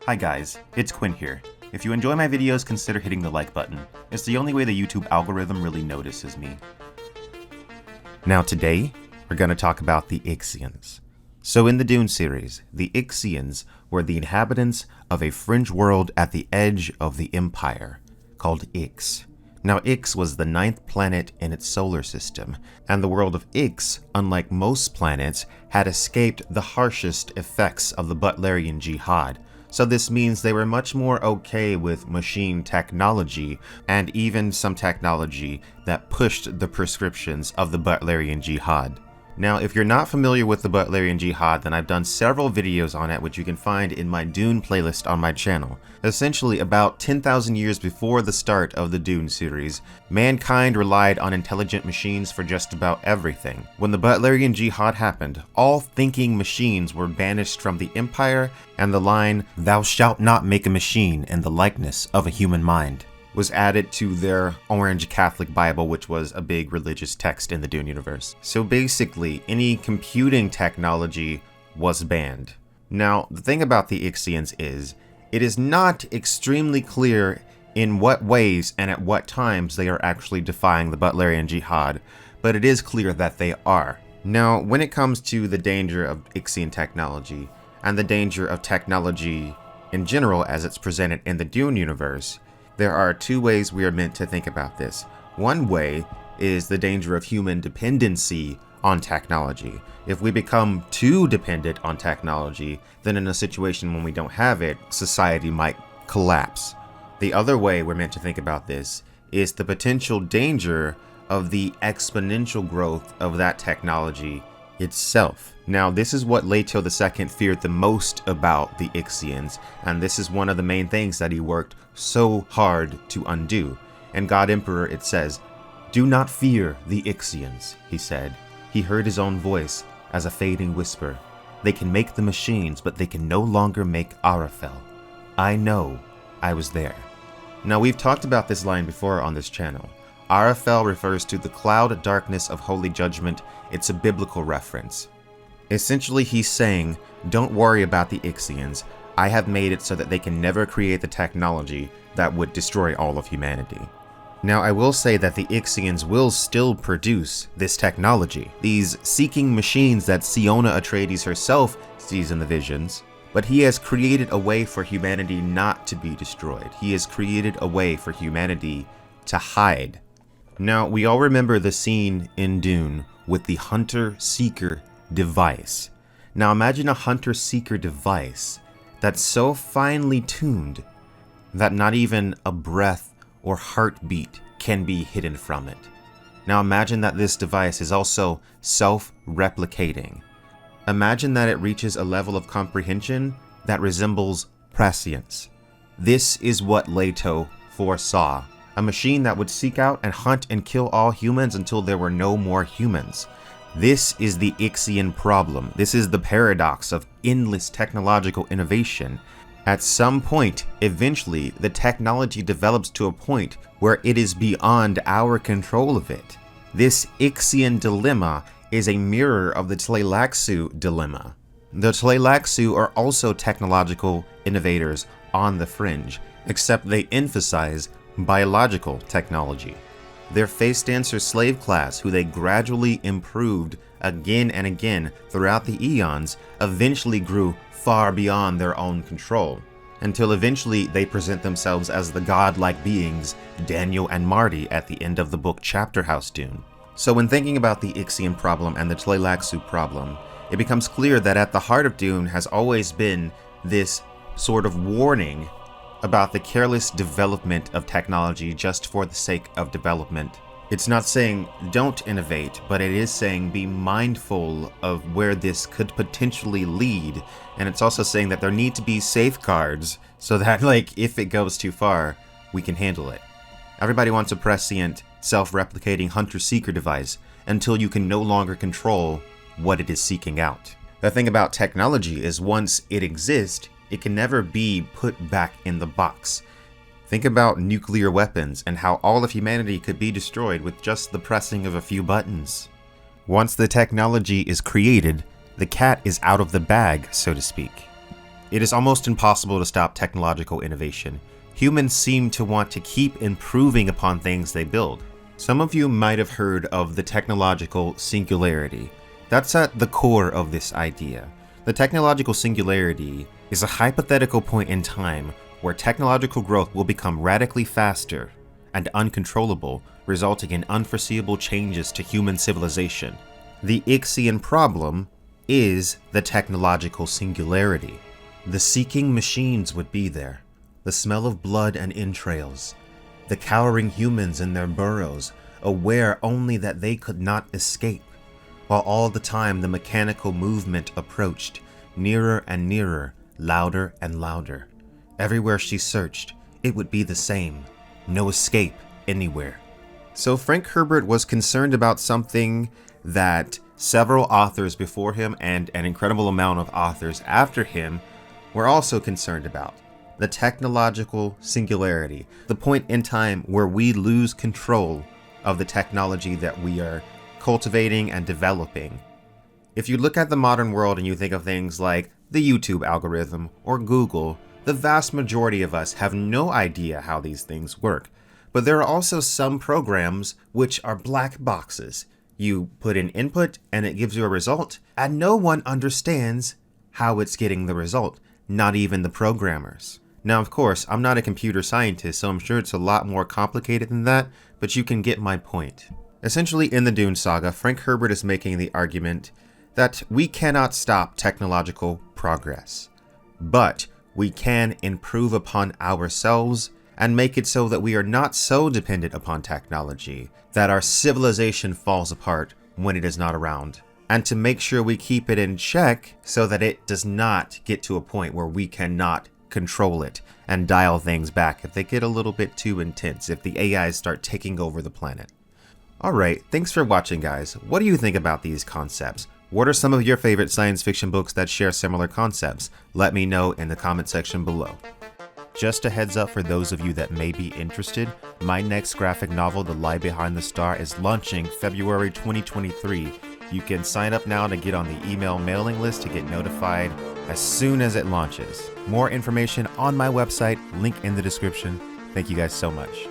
Hi guys, it's Quinn here. If you enjoy my videos, consider hitting the like button. It's the only way the YouTube algorithm really notices me. Now today, we're going to talk about the Ixians. So in the Dune series, the Ixians were the inhabitants of a fringe world at the edge of the Empire, called Ix. Now Ix was the 9th planet in its solar system, and the world of Ix, unlike most planets, had escaped the harshest effects of the Butlerian Jihad. So this means they were much more okay with machine technology, and even some technology that pushed the prescriptions of the Butlerian Jihad. Now, if you're not familiar with the Butlerian Jihad, then I've done several videos on it, which you can find in my Dune playlist on my channel. Essentially, about 10,000 years before the start of the Dune series, mankind relied on intelligent machines for just about everything. When the Butlerian Jihad happened, all thinking machines were banished from the Empire, and the line, "Thou shalt not make a machine in the likeness of a human mind," was added to their orange Catholic Bible, which was a big religious text in the Dune universe. So basically, any computing technology was banned. Now, the thing about the Ixians is, it is not extremely clear in what ways and at what times they are actually defying the Butlerian Jihad, but it is clear that they are. Now, when it comes to the danger of Ixian technology, and the danger of technology in general as it's presented in the Dune universe, there are two ways we are meant to think about this. One way is the danger of human dependency on technology. If we become too dependent on technology, then in a situation when we don't have it, society might collapse. The other way we're meant to think about this is the potential danger of the exponential growth of that technology itself. Now, this is what Leto II feared the most about the Ixians, and this is one of the main things that he worked so hard to undo. In God Emperor it says, "Do not fear the Ixians," he said. He heard his own voice as a fading whisper. "They can make the machines, but they can no longer make Arafel. I know, I was there." Now, we've talked about this line before on this channel. Arafel refers to the cloud darkness of holy judgment. It's a biblical reference. Essentially, he's saying, don't worry about the Ixians. I have made it so that they can never create the technology that would destroy all of humanity. Now, I will say that the Ixians will still produce this technology, these seeking machines that Siona Atreides herself sees in the visions, but he has created a way for humanity not to be destroyed. He has created a way for humanity to hide. Now, we all remember the scene in Dune with the hunter-seeker device. Now imagine a hunter-seeker device that's so finely tuned that not even a breath or heartbeat can be hidden from it. Now imagine that this device is also self-replicating. Imagine that it reaches a level of comprehension that resembles prescience. This is what Leto foresaw. A machine that would seek out and hunt and kill all humans until there were no more humans. This is the Ixian problem. This is the paradox of endless technological innovation. At some point, eventually, the technology develops to a point where it is beyond our control of it. This Ixian dilemma is a mirror of the Tleilaxu dilemma. The Tleilaxu are also technological innovators on the fringe, except they emphasize biological technology. Their face dancer slave class, who they gradually improved again and again throughout the eons, eventually grew far beyond their own control, until eventually they present themselves as the godlike beings Daniel and Marty at the end of the book Chapterhouse Dune. So when thinking about the Ixian problem and the Tleilaxu problem, it becomes clear that at the heart of Dune has always been this sort of warning about the careless development of technology just for the sake of development. It's not saying don't innovate, but it is saying be mindful of where this could potentially lead. And it's also saying that there need to be safeguards so that, like, if it goes too far, we can handle it. Everybody wants a prescient, self-replicating hunter-seeker device until you can no longer control what it is seeking out. The thing about technology is once it exists, it can never be put back in the box. Think about nuclear weapons and how all of humanity could be destroyed with just the pressing of a few buttons. Once the technology is created, the cat is out of the bag, so to speak. It is almost impossible to stop technological innovation. Humans seem to want to keep improving upon things they build. Some of you might have heard of the technological singularity. That's at the core of this idea. The technological singularity is a hypothetical point in time where technological growth will become radically faster and uncontrollable, resulting in unforeseeable changes to human civilization. The Ixian problem is the technological singularity. The seeking machines would be there, the smell of blood and entrails, the cowering humans in their burrows, aware only that they could not escape, while all the time the mechanical movement approached, nearer and nearer, louder and louder. Everywhere she searched, it would be the same. No escape anywhere. So Frank Herbert was concerned about something that several authors before him and an incredible amount of authors after him were also concerned about. The technological singularity, the point in time where we lose control of the technology that we are cultivating and developing. If you look at the modern world and you think of things like the YouTube algorithm or Google, the vast majority of us have no idea how these things work. But there are also some programs which are black boxes. You put in input and it gives you a result, and no one understands how it's getting the result, not even the programmers. Now, of course, I'm not a computer scientist, so I'm sure it's a lot more complicated than that, but you can get my point. Essentially, in the Dune saga, Frank Herbert is making the argument that we cannot stop technological progress, but we can improve upon ourselves and make it so that we are not so dependent upon technology that our civilization falls apart when it is not around, and to make sure we keep it in check so that it does not get to a point where we cannot control it and dial things back if they get a little bit too intense, if the AIs start taking over the planet. Alright, thanks for watching, guys. What do you think about these concepts? What are some of your favorite science fiction books that share similar concepts? Let me know in the comment section below. Just a heads up for those of you that may be interested, my next graphic novel, The Lie Behind the Star, is launching February 2023. You can sign up now to get on the email mailing list to get notified as soon as it launches. More information on my website, link in the description. Thank you guys so much.